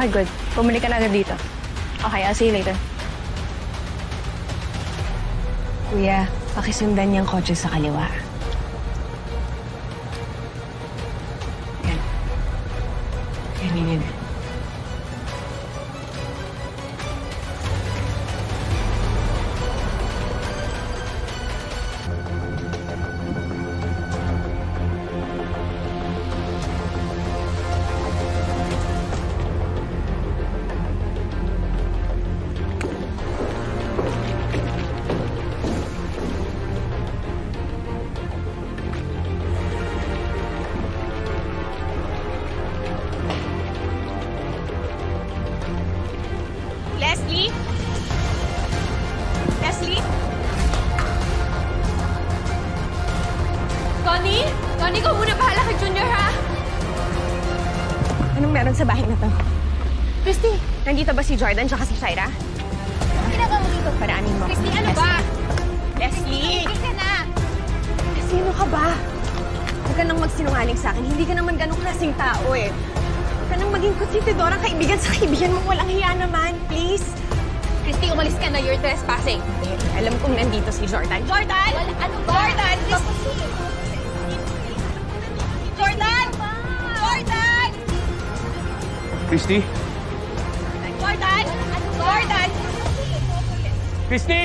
Okay, good. Bumalik ka na agad dito. Okay, I'll see you later. Kuya, pakisundan niyang kotse sa kaliwa. Yan. Yan. Leslie? Leslie? Connie? Connie, ikaw muna bahala kay Junior, ha? Anong meron sa bahay na to? Christy, nandito ba si Jordan tsaka si Shaira? Anong ginagawa mo dito? Paraanin mo. Christy, ano ba? Leslie! Hindi ka na! Sino ka ba? Huwag ka nang magsinungaling sa akin. Hindi ka naman ganong klaseng tao, eh. Huwag ka nang maging kutitidorang kaibigan sa kaibigan mong walang hiya naman. Please. Christy, umalis ka na. You're trespassing. Alam kong nandito si Jordan. Jordan! Wala, ano ba? Jordan! Christy! Jordan! Jordan! Christy? Jordan! Ano ba? Jordan! Christy!